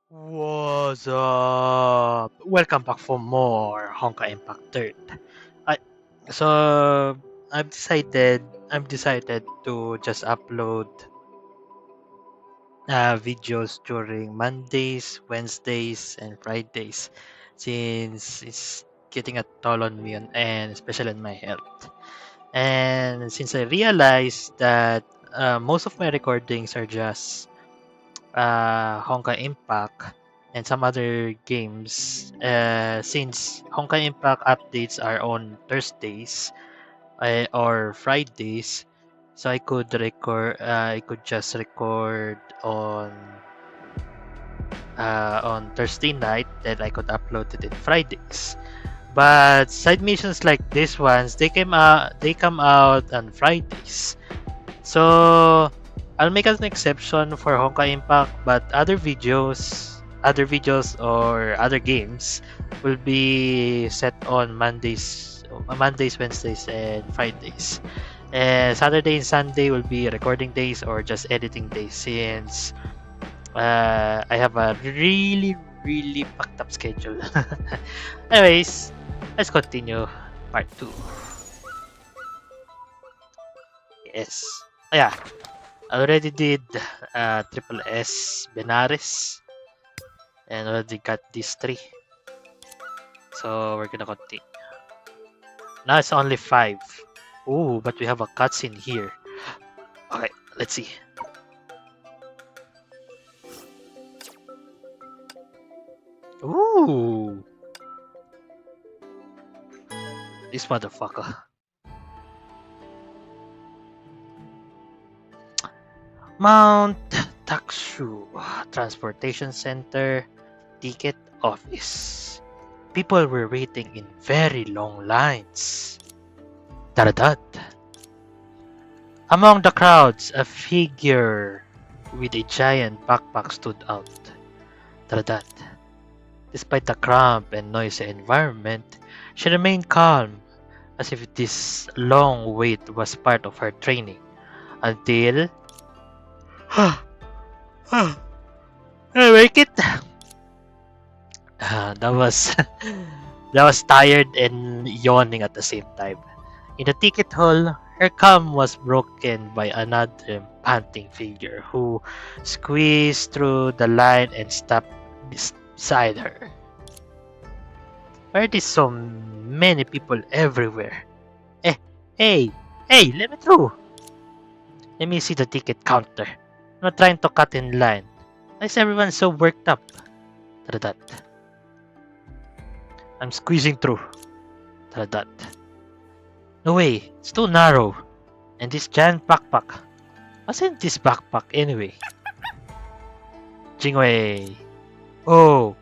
What's up? Welcome back for more Honkai Impact 3rd. I so I've decided to just upload videos during Mondays, Wednesdays, and Fridays since it's getting a toll on me and especially on my health. And since I realized that most of my recordings are just Honkai Impact and some other games. Since Honkai Impact updates are on Thursdays or Fridays, so I could record. I could just record on Thursday night, then I could upload it in Fridays. But side missions like these ones, They come out on Fridays. So I'll make an exception for Honkai Impact, but other videos or other games will be set on Mondays, Wednesdays, and Fridays. And Saturday and Sunday will be recording days or just editing days since I have a really, really packed up schedule. Anyways, let's continue part 2. Yes. Yeah, I already did Triple S Benares and already got these three. So we're gonna continue. Now it's only 5. Ooh, but we have a cutscene here. Okay, let's see. Ooh, this motherfucker. Mount Takshu Transportation Center Ticket Office. People were waiting in very long lines. Daradad. Among the crowds, a figure with a giant backpack stood out. Daradad. Despite the cramped and noisy environment, she remained calm, as if this long wait was part of her training. Until... I make it! That was... that was tired and yawning at the same time. In the ticket hall, her calm was broken by another panting figure who squeezed through the line and stopped beside her. Why are there so many people everywhere? Eh, hey, hey, let me through. Let me see the ticket counter. I'm not trying to cut in line. Why is everyone so worked up? Taradat. I'm squeezing through. Taradat. No way, it's too narrow. And this giant backpack. What's in this backpack anyway? Jingwei. Oh,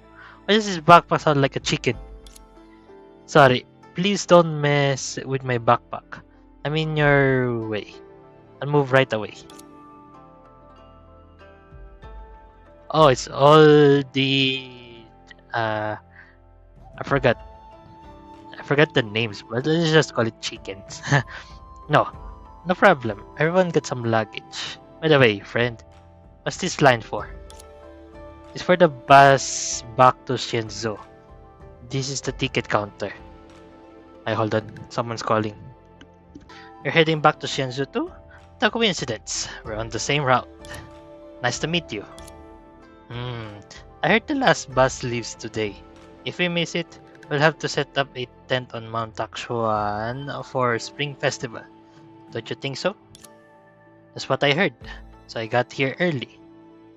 why does this backpack sound like a chicken? Sorry, please don't mess with my backpack. I'm in your way. I'll move right away. Oh, it's all the uh I forgot. I forgot the names, but let's just call it chickens. No, no problem. Everyone get some luggage. By the way, friend, what's this line for? It's for the bus back to Shenzhou. This is the ticket counter. I hold on. Someone's calling. You're heading back to Shenzhou too? The coincidence. We're on the same route. Nice to meet you. I heard the last bus leaves today. If we miss it, we'll have to set up a tent on Mount Takshuan for Spring Festival. Don't you think so? That's what I heard. So I got here early.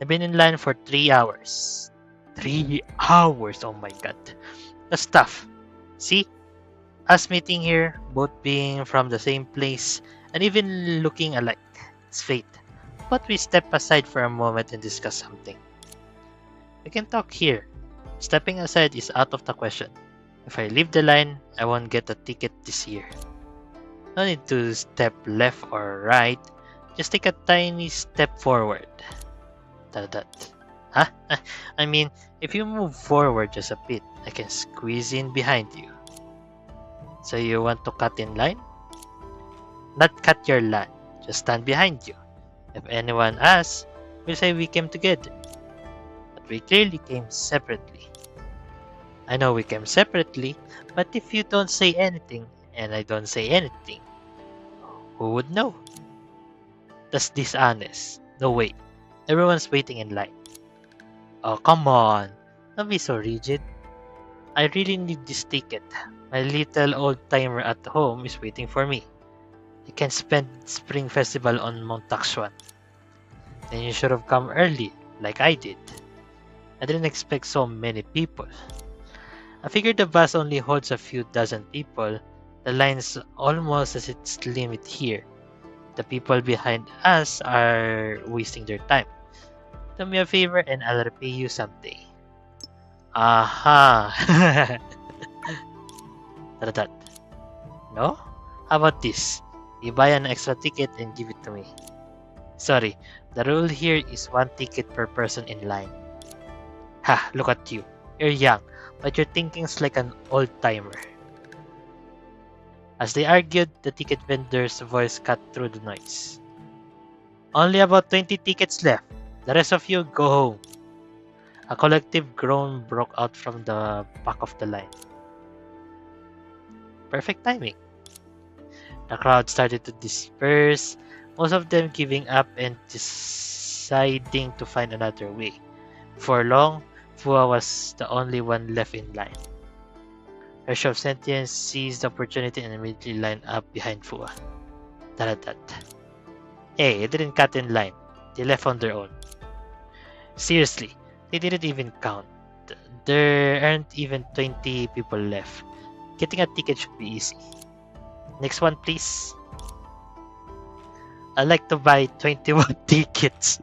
I've been in line for 3 hours. 3 hours? Oh my god. That's tough. See? Us meeting here, both being from the same place, and even looking alike. It's fate. But we step aside for a moment and discuss something. We can talk here. Stepping aside is out of the question. If I leave the line, I won't get a ticket this year. No need to step left or right. Just take a tiny step forward. That. Huh? I mean, if you move forward just a bit, I can squeeze in behind you. So you want to cut in line? Not cut your line. Just stand behind you. If anyone asks, we'll say we came together. But We clearly came separately. I know we came separately, but if you don't say anything, and I don't say anything, who would know? That's dishonest. No, wait. Everyone's waiting in line. Oh, come on. Don't be so rigid. I really need this ticket. My little old timer at home is waiting for me. I can spend Spring Festival on Mount Takshuan. Then you should have come early, like I did. I didn't expect so many people. I figured the bus only holds a few dozen people. The line's almost at its limit here. The people behind us are wasting their time. Do me a favor and I'll repay you someday. Aha! That. No? How about this? You buy an extra ticket and give it to me. Sorry, the rule here is one ticket per person in line. Ha, look at you. You're young, but your thinking's like an old-timer. As they argued, the ticket vendor's voice cut through the noise. Only about 20 tickets left. The rest of you go home. A collective groan broke out from the back of the line. Perfect timing. The crowd started to disperse, most of them giving up and deciding to find another way. For long, Fua was the only one left in line. Her show of sentience seized the opportunity and immediately lined up behind Fua. Daradat. Hey, it didn't cut in line. They left on their own. Seriously, they didn't even count. There aren't even 20 people left. Getting a ticket should be easy. Next one, please. I'd like to buy 21 tickets.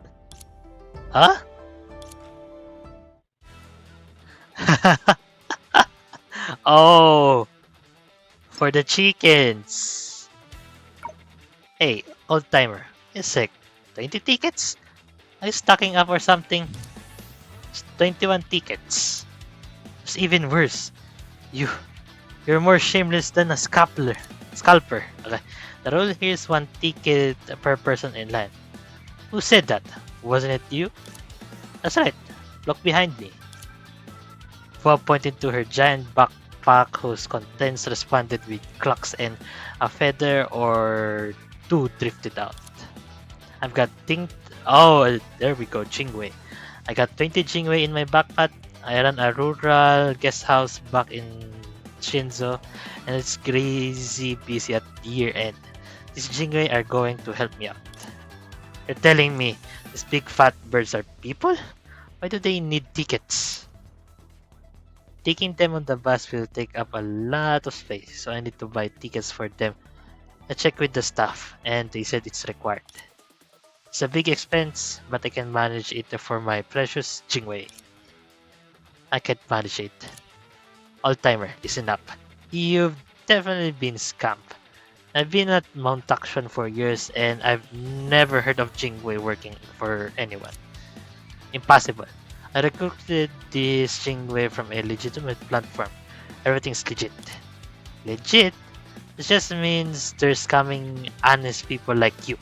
Huh? Oh, for the chickens. Hey, old timer. A sec. 20 tickets? Are you stocking up or something? It's 21 tickets. It's even worse. You're more shameless than a scalper. Okay. The rule here is one ticket per person in line. Who said that? Wasn't it you? That's right. Look behind me. Fua pointed to her giant backpack whose contents responded with clucks and a feather or two drifted out. I've got Oh, there we go, Jingwei. I got 20 Jingwei in my backpack. I run a rural guest house back in Shinzo, and it's crazy busy at year end. These Jingwei are going to help me out. You're telling me these big fat birds are people? Why do they need tickets? Taking them on the bus will take up a lot of space, so I need to buy tickets for them. I checked with the staff, and they said it's required. It's a big expense, but I can manage it for my precious Jingwei. I can't manage it. Old-timer, listen up. You've definitely been scammed. I've been at Mount Takshan for years, and I've never heard of Jingwei working for anyone. Impossible. I recruited this Jingwei from a legitimate platform. Everything's legit. Legit? It just means there's coming honest people like you.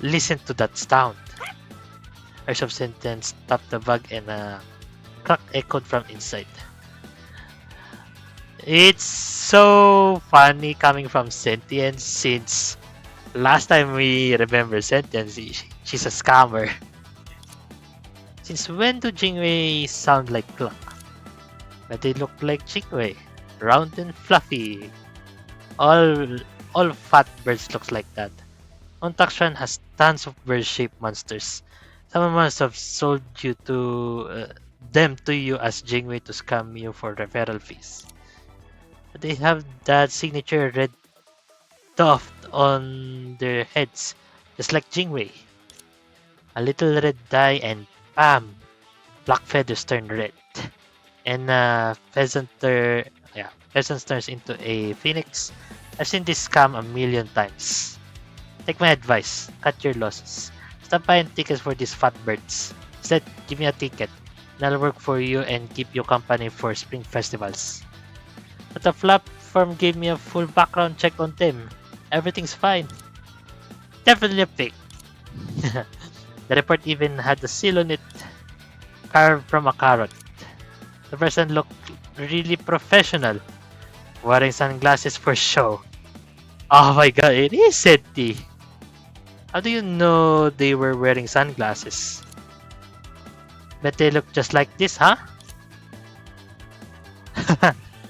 Listen to that sound. Her sub-sentence tapped the bag and a crack echoed from inside. It's so funny coming from Sentience since last time we remember Sentience, she's a scammer. Since when do Jingwei sound like Cluck? But they look like Jingwei, round and fluffy. All fat birds looks like that. Montakshan has tons of bird-shaped monsters. Someone must have sold them to you as Jingwei to scam you for referral fees. But they have that signature red tuft on their heads, just like Jingwei. A little red dye and bam! Black feathers turn red. And pheasant turns into a phoenix. I've seen this scam a million times. Take my advice, cut your losses. Stop buying tickets for these fat birds. Instead, give me a ticket, and I'll work for you and keep you company for spring festivals. But the platform gave me a full background check on them. Everything's fine. Definitely a fake. The report even had a seal on it. carved from a carrot. The person looked really professional, wearing sunglasses for show. Oh my god, it is Seti! How do you know they were wearing sunglasses? Bet they look just like this, huh?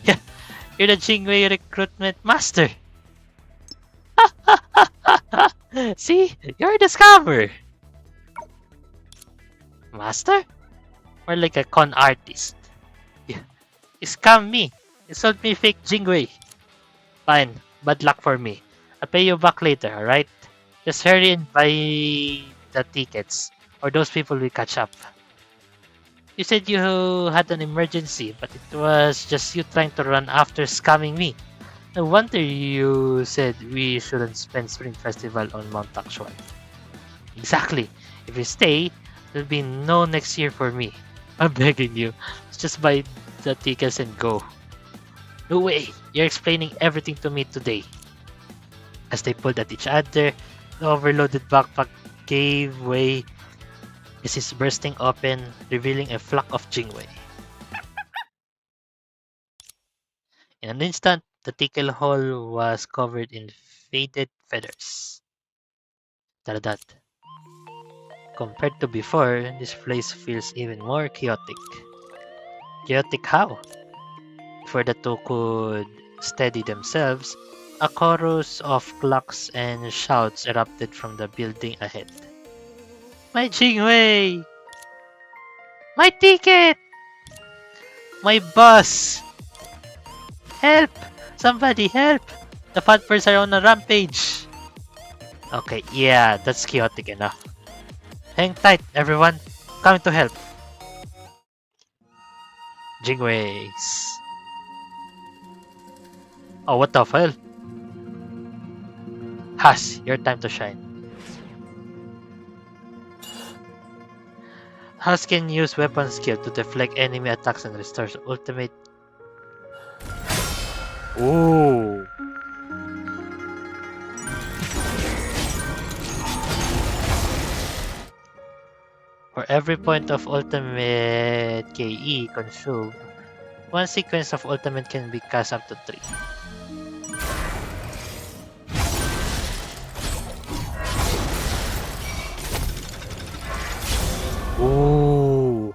Yeah, you're the Jingwei recruitment master. See, you're the scammer. Master? More like a con artist. Yeah, you scam me. You sold me fake Jingwei. Fine, bad luck for me. I'll pay you back later, alright? Just hurry and buy the tickets, or those people will catch up. You said you had an emergency, but it was just you trying to run after scamming me. No wonder you said we shouldn't spend Spring Festival on Mount Actual. Exactly. If you stay, there'll be no next year for me. I'm begging you. Just buy the tickets and go. No way! You're explaining everything to me today. As they pulled at each other, the overloaded backpack gave way as it's bursting open, revealing a flock of Jingwei. In an instant, the tickle hall was covered in faded feathers. Dot. Compared to before, this place feels even more chaotic. Chaotic how? Before the two could steady themselves, a chorus of clocks and shouts erupted from the building ahead. My Jingwei! My ticket! My bus! Help! Somebody help! The fat birds are on a rampage! Okay, yeah, that's chaotic enough. Hang tight, everyone. Coming to help. Jingweis. Oh, what the hell? Has, your time to shine. Has can use weapon skill to deflect enemy attacks and restores ultimate. Ooh. For every point of ultimate KE consumed, one sequence of ultimate can be cast up to 3. Ooh.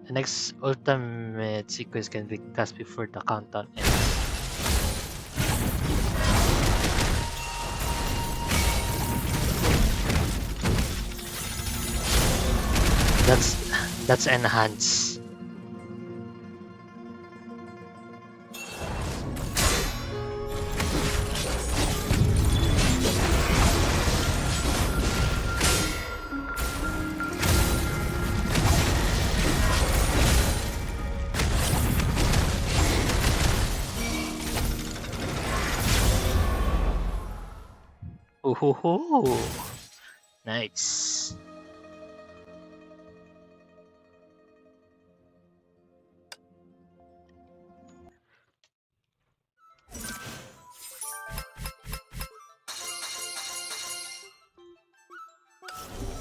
The next ultimate sequence can be cast before the countdown ends. That's enhance. Ooh, nice.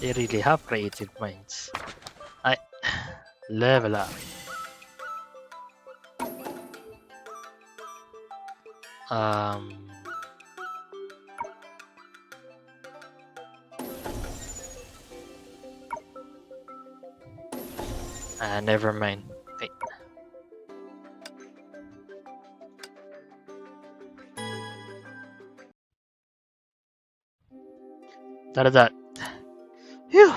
They really have creative minds. I level up. Um. Never mind. Okay. Dot. Phew!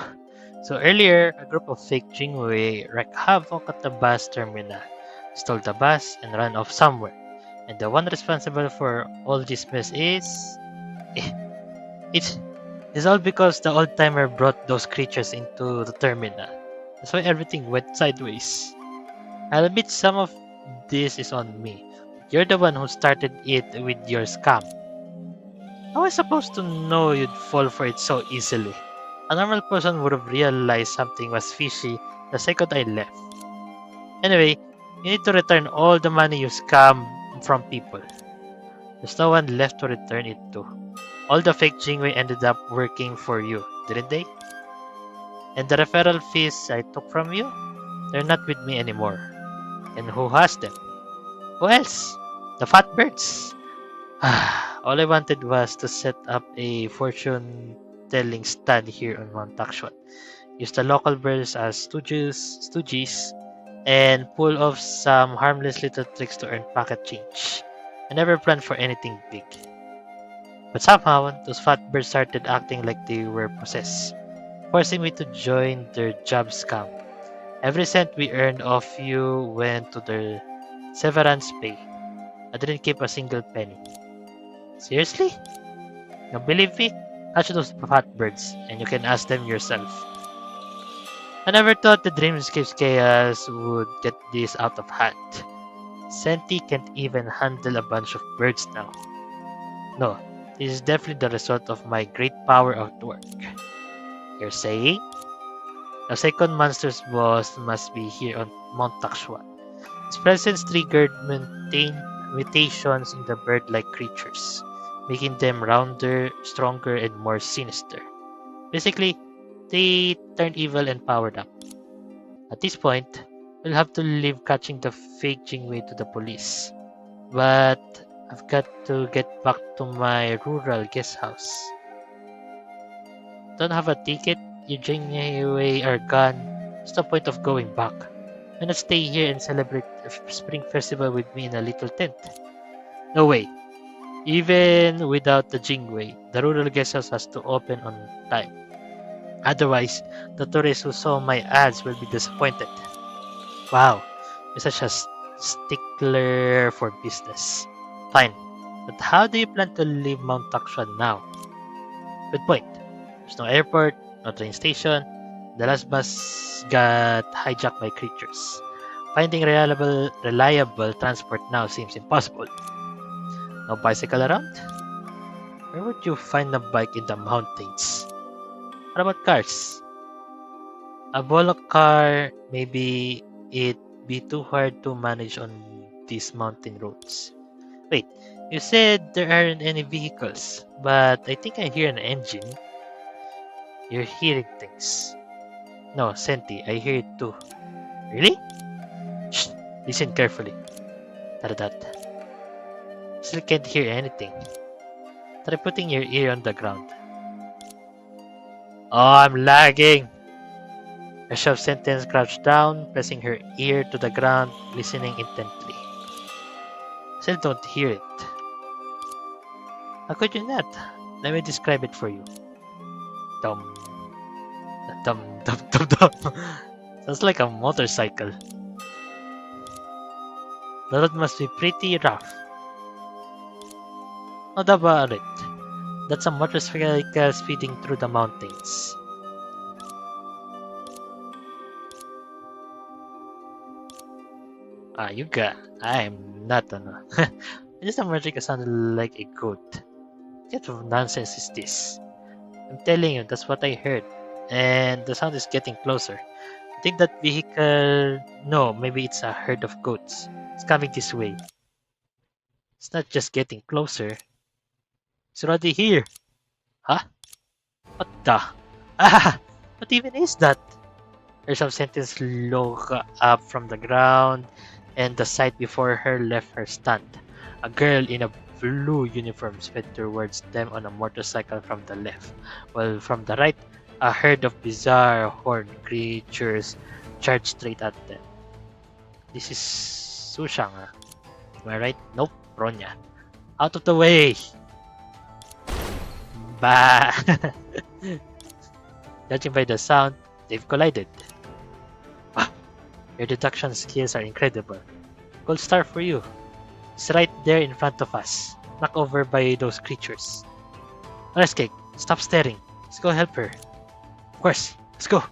So earlier, a group of fake Jingwei wreaked havoc at the bus terminal, stole the bus, and ran off somewhere. And the one responsible for all this mess is... It's all because the old timer brought those creatures into the terminal. That's why everything went sideways. I'll admit some of this is on me. You're the one who started it with your scam. How was I supposed to know you'd fall for it so easily? A normal person would have realized something was fishy the second I left. Anyway, you need to return all the money you scammed from people. There's no one left to return it to. All the fake Jingwei ended up working for you, didn't they? And the referral fees I took from you? They're not with me anymore. And who has them? Who else? The fat birds. All I wanted was to set up a fortune-telling stand here on Mount Takshuan. Use the local birds as stooges, and pull off some harmless little tricks to earn pocket change. I never planned for anything big. But somehow, those fat birds started acting like they were possessed, forcing me to join their job scam. Every cent we earned off you went to their severance pay. I didn't keep a single penny. Seriously? You believe me? Catch those fat birds, and you can ask them yourself. I never thought the Dreamscape's chaos would get this out of hand. Senti can't even handle a bunch of birds now. No, this is definitely the result of my great power at work. You're saying? The second monster's boss must be here on Mount Takshuan. His presence triggered mutations in the bird-like creatures, making them rounder, stronger, and more sinister. Basically, they turned evil and powered up. At this point, we'll have to leave catching the fake Jingwei to the police. But I've got to get back to my rural guest house. Don't have a ticket? Your Jingwei are gone. What's the point of going back? Why not stay here and celebrate the spring festival with me in a little tent? No way. Even without the Jingwei, the rural guest house has to open on time. Otherwise, the tourists who saw my ads will be disappointed. Wow, you're such a stickler for business. Fine, but how do you plan to leave Mount Takshan now? Good point. There's no airport, no train station. The last bus got hijacked by creatures. Finding reliable transport now seems impossible. No bicycle around? Where would you find a bike in the mountains? What about cars? A bullock car, maybe it'd be too hard to manage on these mountain roads. Wait, you said there aren't any vehicles, but I think I hear an engine. You're hearing things. No, Senti, I hear it too. Really? Shh, listen carefully. Taradat. Still can't hear anything. Try putting your ear on the ground. Oh, I'm lagging! I shoved Sentence crouched down, pressing her ear to the ground, listening intently. Still don't hear it. How could you not? Let me describe it for you. Dum. Dum dum dum dum. Sounds like a motorcycle. The road must be pretty rough. No doubt about it. That's a motorcycle speeding through the mountains. I'm not Just a magic sounded like a goat. What kind of nonsense is this? I'm telling you, that's what I heard. And the sound is getting closer. I think that vehicle... No, maybe it's a herd of goats. It's coming this way. It's not just getting closer. It's already here. Huh? What the? Ah! What even is that? There's some sentence look up from the ground, and the sight before her left her stunned. A girl in a blue uniform sped towards them on a motorcycle from the left, while from the right, a herd of bizarre horned creatures charged straight at them. This is Sushang, huh? Am I right? Nope, Ronya. Out of the way! Bah! Judging by the sound, they've collided. Wow, your deduction skills are incredible. Gold star for you. It's right there in front of us, knocked over by those creatures. Cake, stop staring. Let's go help her. Of course, let's go.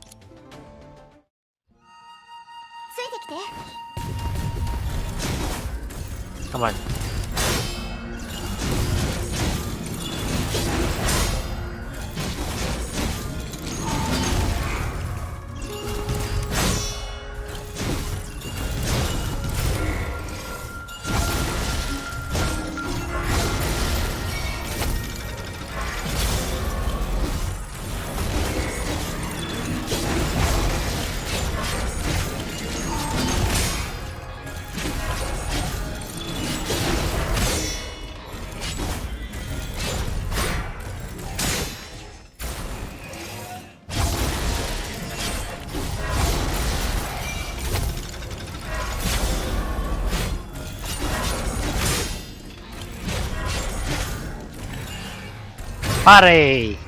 Come on. Pare!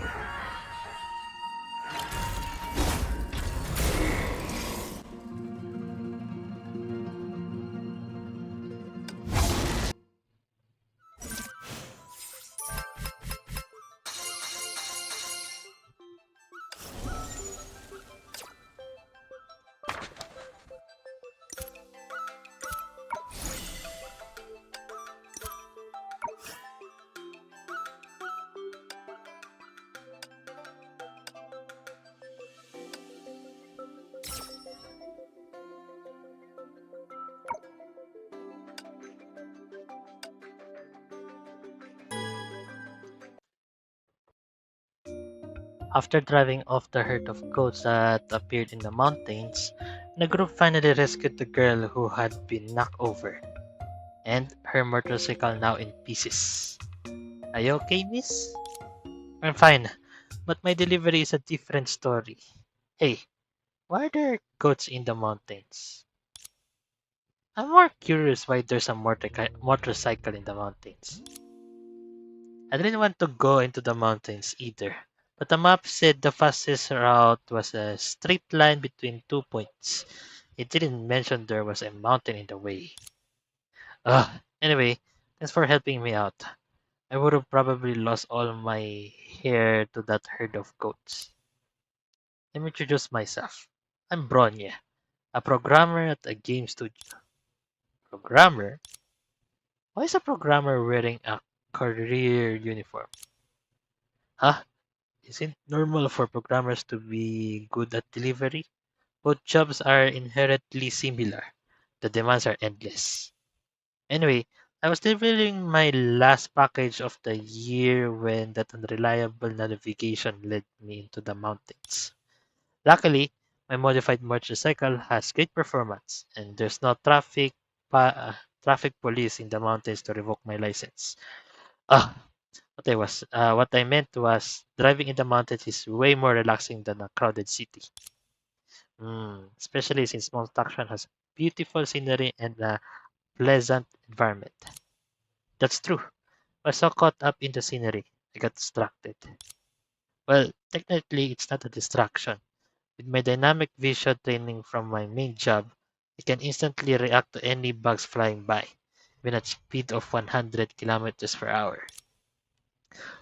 After driving off the herd of goats that appeared in the mountains, the group finally rescued the girl who had been knocked over, and her motorcycle now in pieces. Are you okay, miss? I'm fine, but my delivery is a different story. Hey, why are there goats in the mountains? I'm more curious why there's a motorcycle in the mountains. I didn't want to go into the mountains either, but the map said the fastest route was a straight line between 2 points. It didn't mention there was a mountain in the way. Anyway, thanks for helping me out. I would have probably lost all my hair to that herd of goats. Let me introduce myself. I'm Bronya, a programmer at a game studio. Programmer? Why is a programmer wearing a career uniform? Huh? Isn't normal for programmers to be good at delivery? Both jobs are inherently similar. The demands are endless. Anyway, I was delivering my last package of the year when that unreliable navigation led me into the mountains. Luckily, my modified motorcycle has great performance, and there's no traffic police in the mountains to revoke my license. Ah, what I meant was driving in the mountains is way more relaxing than a crowded city. Especially since Mount Action has beautiful scenery and a pleasant environment. That's true. I was so caught up in the scenery, I got distracted. Well, technically, it's not a distraction. With my dynamic vision training from my main job, I can instantly react to any bugs flying by, even at speed of 100 kilometers per hour.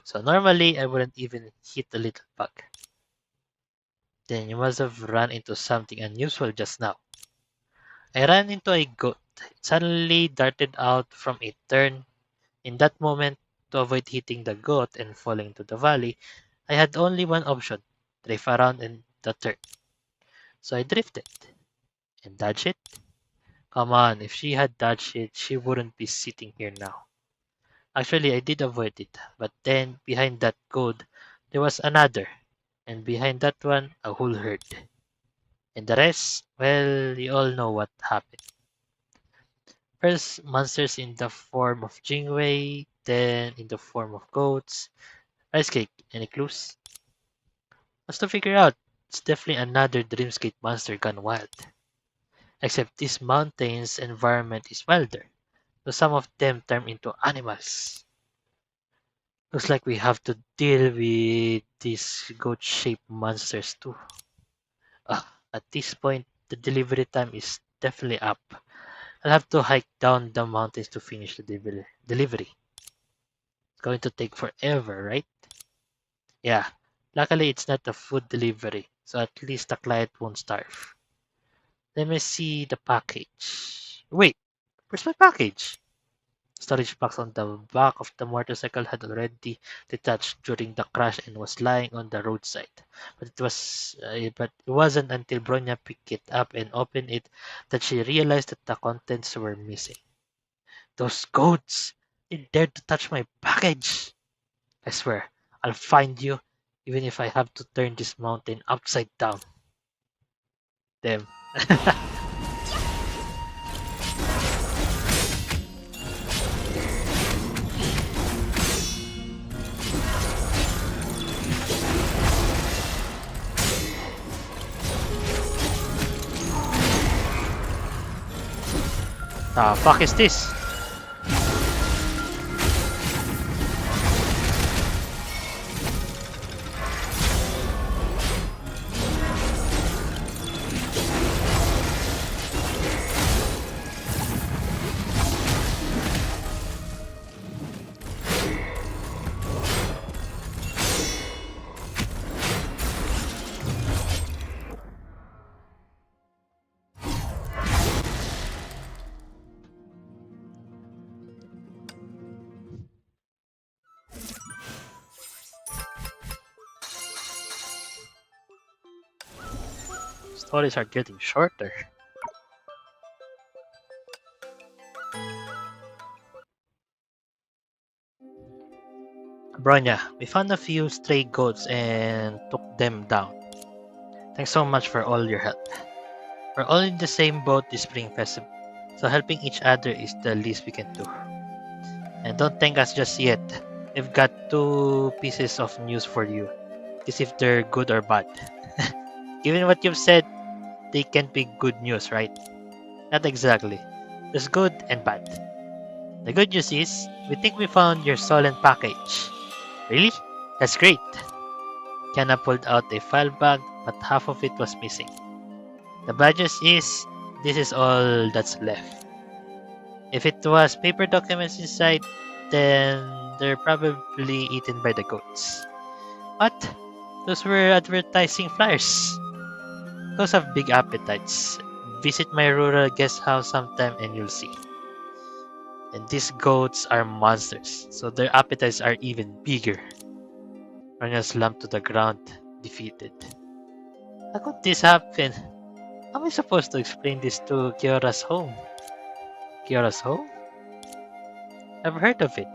So normally, I wouldn't even hit a little bug. Then you must have run into something unusual just now. I ran into a goat. It suddenly darted out from a turn. In that moment, to avoid hitting the goat and falling into the valley, I had only one option: drift around in the turn. So I drifted and dodged it. Come on, if she had dodged it, she wouldn't be sitting here now. Actually, I did avoid it, but then behind that goat, there was another, and behind that one, a whole herd. And the rest, well, you all know what happened. First, monsters in the form of Jingwei, then in the form of goats. Ice cake, any clues? What's to figure out? It's definitely another Dreamscape monster gone wild. Except this mountain's environment is wilder, so some of them turn into animals. Looks like we have to deal with these goat-shaped monsters too. At this point, the delivery time is definitely up. I'll have to hike down the mountains to finish the delivery. It's going to take forever, right? Yeah. Luckily, it's not a food delivery, so at least the client won't starve. Let me see the package. Wait, where's my package? Storage box on the back of the motorcycle had already detached during the crash and was lying on the roadside. But it wasn't until Bronya picked it up and opened it that she realized that the contents were missing. Those goats! They dared to touch my package! I swear, I'll find you, even if I have to turn this mountain upside down. Them. Fuck is this? Stories are getting shorter. Bronya, we found a few stray goats and took them down. Thanks so much for all your help. We're all in the same boat this spring festival, so helping each other is the least we can do. And don't thank us just yet. We've got two pieces of news for you. As if they're good or bad. Given what you've said, they can't be good news, right? Not exactly. There's good and bad. The good news is, we think we found your stolen package. Really? That's great. Kiana pulled out a file bag, but half of it was missing. The bad news is, this is all that's left. If it was paper documents inside, then they're probably eaten by the goats. But those were advertising flyers. Those have big appetites. Visit my rural guest house sometime and you'll see. And these goats are monsters, so their appetites are even bigger. Rania slumped to the ground, defeated. How could this happen? How am I supposed to explain this to Kyora's home? Kyora's home? I've heard of it.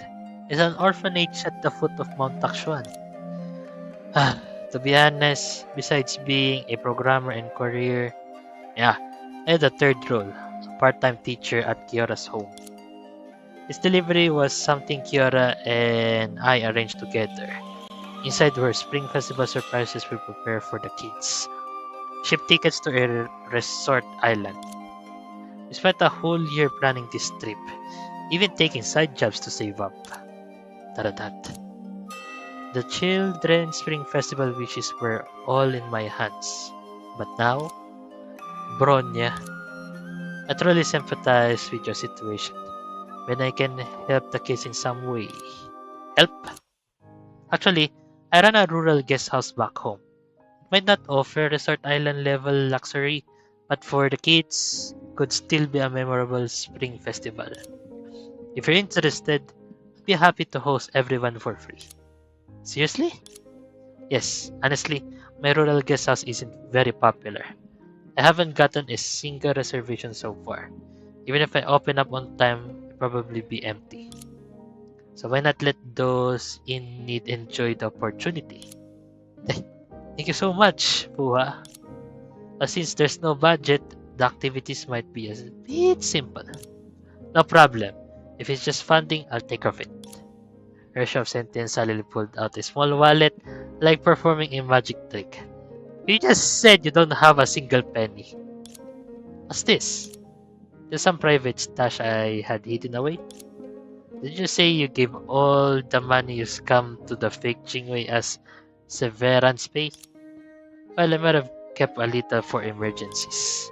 It's an orphanage at the foot of Mount Takshuan. To be honest, besides being a programmer and courier, yeah, I had a third role, a part-time teacher at Kyora's home. This delivery was something Kiora and I arranged together. Inside were Spring Festival surprises we prepare for the kids. Ship tickets to a resort island. We spent a whole year planning this trip, even taking side jobs to save up. Taradat. The children's Spring Festival wishes were all in my hands. But now, Bronya, I truly sympathize with your situation. When I can help the kids in some way. Help? Actually, I run a rural guest house back home. It might not offer resort island level luxury, but for the kids, could still be a memorable spring festival. If you're interested, I'd be happy to host everyone for free. Seriously? Yes, honestly, my rural guest house isn't very popular. I haven't gotten a single reservation so far. Even if I open up on time, it'll probably be empty. So why not let those in need enjoy the opportunity? Thank you so much, Puha. Since there's no budget, the activities might be a bit simple. No problem. If it's just funding, I'll take care of it. Hershov sentence suddenly pulled out a small wallet, like performing a magic trick. You just said you don't have a single penny. What's this? There's some private stash I had hidden away. Did you say you gave all the money you scammed to the fake Jingwei as severance pay? Well, I might have kept a little for emergencies.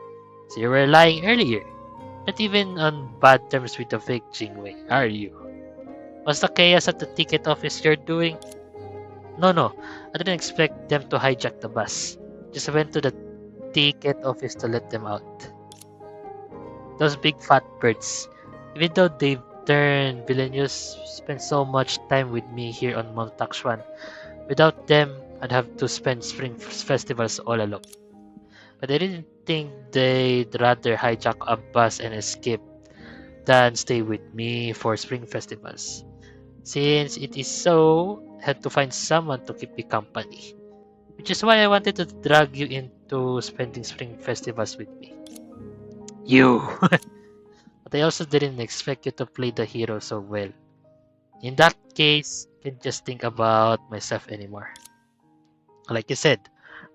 So you were lying earlier. Not even on bad terms with the fake Jingwei, are you? Was the chaos at the ticket office you're doing? No. I didn't expect them to hijack the bus. Just went to the ticket office to let them out. Those big fat birds, even though they've turned villainous, spend so much time with me here on Mount Takshuan. Without them, I'd have to spend spring festivals all alone. But I didn't think they'd rather hijack a bus and escape than stay with me for spring festivals. Since it is so, I had to find someone to keep me company. Which is why I wanted to drag you into spending spring festivals with me. You! But I also didn't expect you to play the hero so well. In that case, I can't just think about myself anymore. Like you said,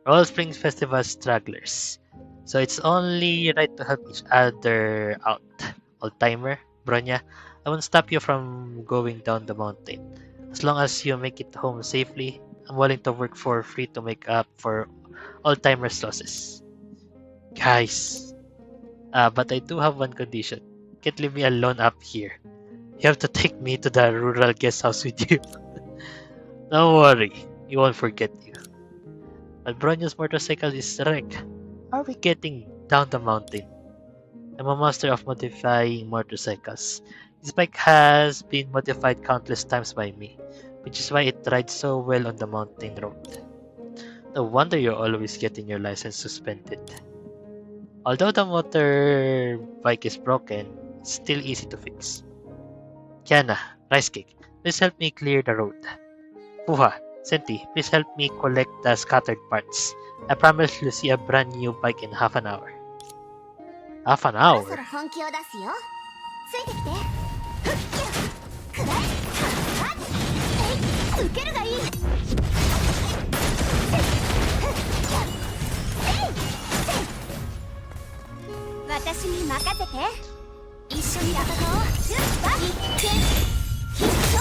we're all Spring Festival stragglers. So it's only right to help each other out. Old timer, Bronya, I won't stop you from going down the mountain. As long as you make it home safely, I'm willing to work for free to make up for old timers' losses. Guys, but I do have one condition. Can't leave me alone up here. You have to take me to the rural guest house with you. Don't worry, we won't forget you. But Bronyo's motorcycle is wrecked. How are we getting down the mountain? I'm a master of modifying motorcycles. This bike has been modified countless times by me, which is why it rides so well on the mountain road. No wonder you're always getting your license suspended. Although the motorbike is broken, it's still easy to fix. Kiana, Rice Cake, please help me clear the road. Puha, Senti, please help me collect the scattered parts. I promise you'll see a brand new bike in half an hour. Half an hour? 私に任せて。一緒に戦おう。一見必勝。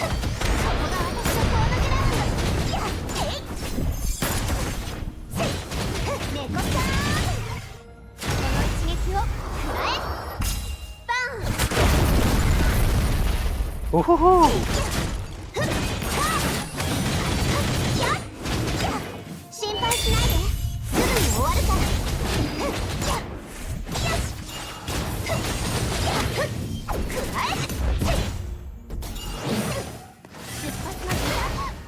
ここが私のコードグラウンド。やっへい。猫ちゃん。この一撃を食らえ。バン。おほほ。心配しないで。 終わるから。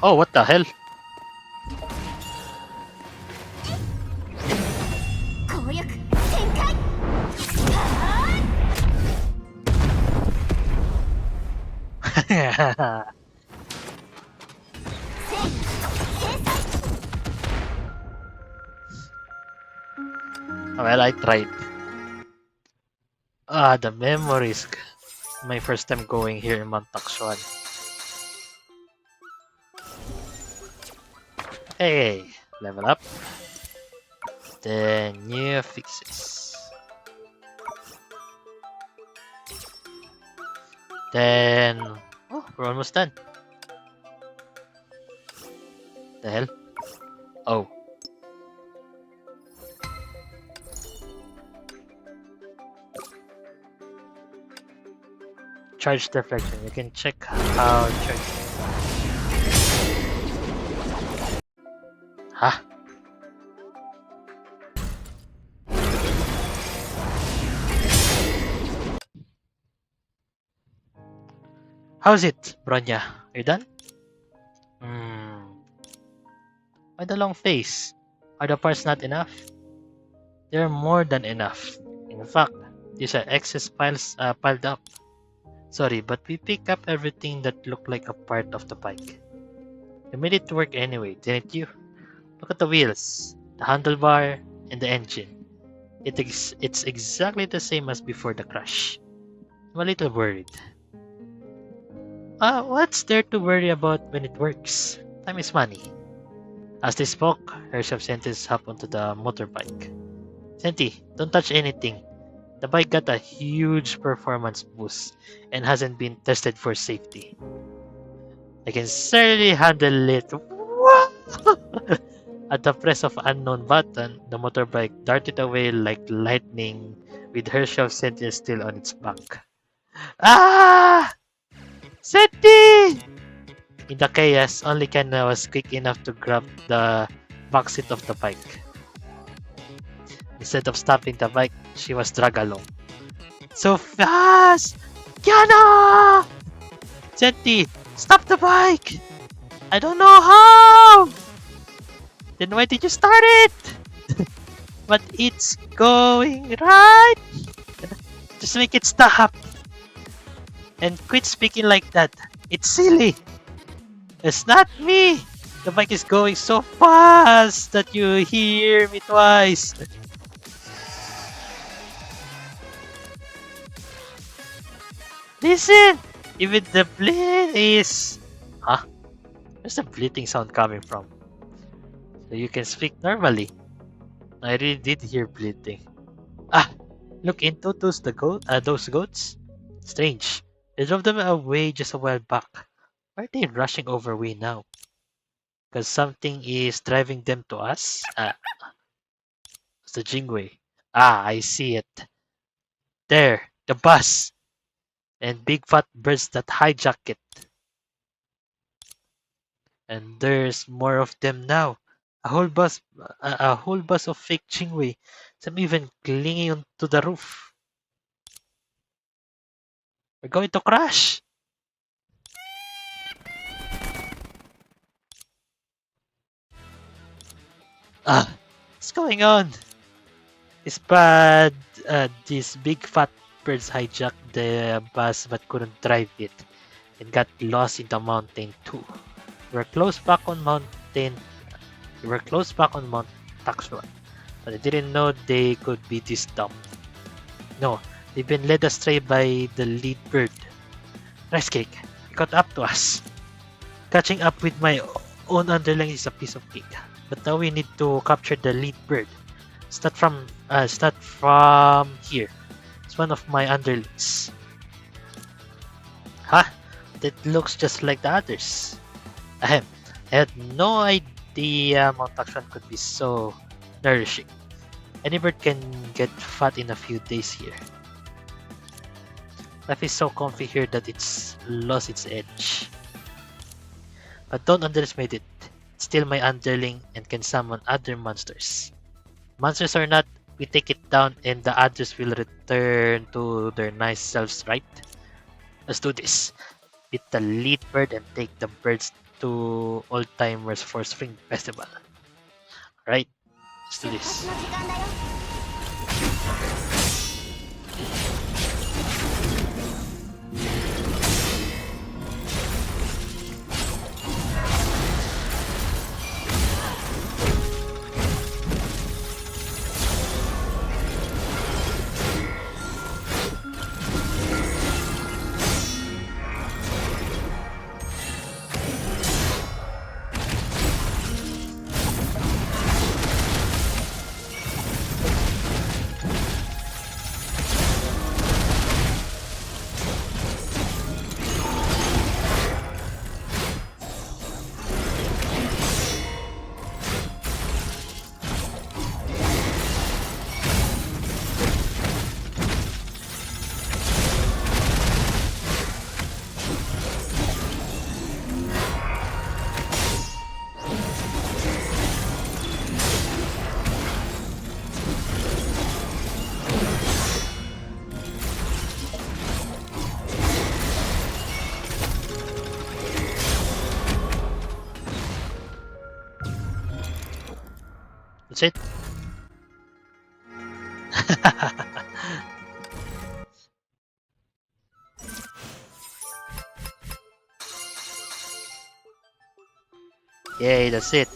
Oh, what the hell? Well, I tried. Ah, the memories. My first time going here in Montaxuan. Hey, level up. Then new fixes. Then, oh, we're almost done. The hell? Oh. Charge deflection. You can check how charge. Huh? How's it, Bronya? Are you done? Why the long face? Are the parts not enough? They're more than enough. In fact, these are excess piles piled up. Sorry, but we picked up everything that looked like a part of the bike. You made it work anyway, didn't you? Look at the wheels, the handlebar, and the engine. It's exactly the same as before the crash. I'm a little worried. What's there to worry about when it works? Time is money. As they spoke, Hershop Sentis hopped onto the motorbike. Senti, don't touch anything. The bike got a huge performance boost and hasn't been tested for safety. I can certainly handle it. At the press of unknown button, the motorbike darted away like lightning with Hershop Sentinel still on its back. Ah! Senti! In the chaos, only Kenna was quick enough to grab the backseat of the bike. Instead of stopping the bike, she was dragged along. So fast! Kiana! Senti, stop the bike! I don't know how! Then why did you start it? But it's going right! Just make it stop! And quit speaking like that. It's silly! It's not me! The bike is going so fast that you hear me twice. Listen! Even the bleed is... Huh? Where's the bleating sound coming from? So you can speak normally. I really did hear bleating. Ah! Look into those goats. Strange. They drove them away just a while back. Why are they rushing over we now? Because something is driving them to us? It's the Jingwei. Ah, I see it. There, the bus. And big fat birds that hijack it. And there's more of them now. A whole bus of fake Jingwei. Some even clinging onto the roof. We're going to crash. What's going on? It's bad. These big fat birds hijacked the bus but couldn't drive it and got lost in the mountain too. We're close back on mountain. We're close back on Mount Taxua, but I didn't know they could be this dumb. No, they've been led astray by the lead bird. Rice cake, he caught up to us. Catching up with my own underling is a piece of cake. But now we need to capture the lead bird. It's not from here. It's one of my underlings. Huh? That looks just like the others. Ahem. I had no idea Mount Akshan could be so nourishing. Any bird can get fat in a few days here. Life is so comfy here that it's lost its edge. But don't underestimate it. It's still my underling and can summon other monsters. Monsters or not, we take it down and the others will return to their nice selves, right? Let's do this. Beat the lead bird and take the birds to old-timers for Spring Festival. Right? Let's do 出発 this. の時間だよ。 That's it. Yay, that's it.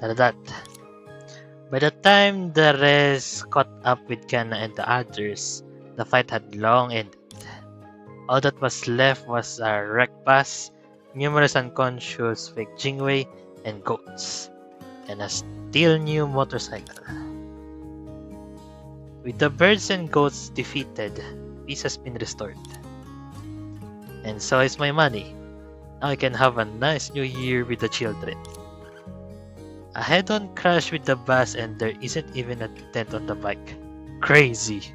That. By the time the rest caught up with Kana and the others, the fight had long ended. All that was left was a wrecked bus, numerous unconscious fake Jingwei and goats, and a still new motorcycle. With the birds and goats defeated, peace has been restored. And so is my money. Now I can have a nice new year with the children. A head-on crash with the bus and there isn't even a dent on the bike. Crazy.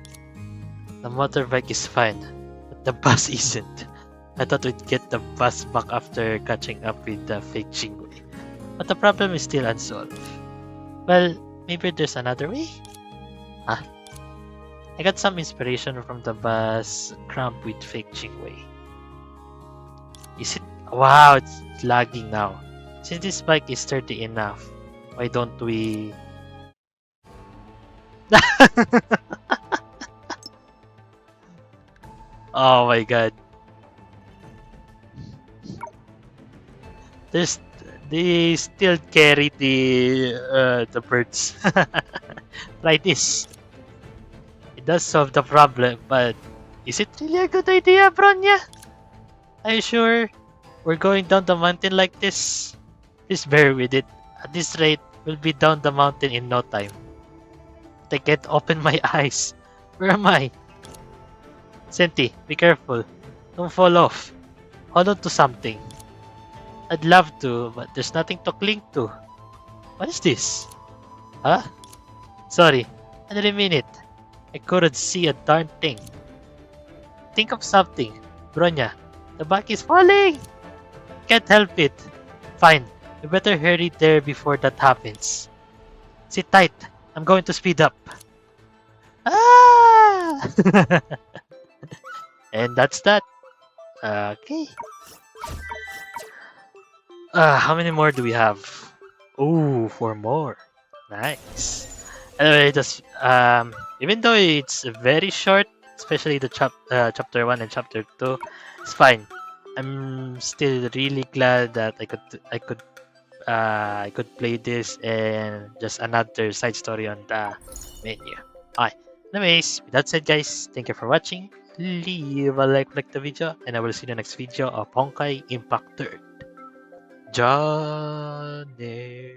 The motorbike is fine, but the bus isn't. I thought we'd get the bus back after catching up with the fake Jingwei. But the problem is still unsolved. Well, maybe there's another way? Huh? I got some inspiration from the bus cramp with fake Jingwei. Is it? Wow, it's lagging now. Since this bike is sturdy enough, why don't we... Oh my god. They still carry the birds. Try this. It does solve the problem, but is it really a good idea, Bronya? Are you sure we're going down the mountain like this? Please bear with it. At this rate, we'll be down the mountain in no time. I can't open my eyes. Where am I? Senti, be careful. Don't fall off. Hold on to something. I'd love to, but there's nothing to cling to. What is this? Huh? Sorry, I didn't mean it. I couldn't see a darn thing. Think of something. Bronya, the back is falling! Can't help it. Fine, we better hurry there before that happens. Sit tight, I'm going to speed up. Ah! And that's that. Okay. How many more do we have? Ooh, for more. Nice. Anyway, just even though it's very short, especially the chapter 1 and chapter 2, it's fine. I'm still really glad that I could play this and just another side story on the menu. Alright. Anyways, with that said, guys, thank you for watching. Leave a like the video, and I will see you in the next video of Honkai Impact 3rd. Johnny.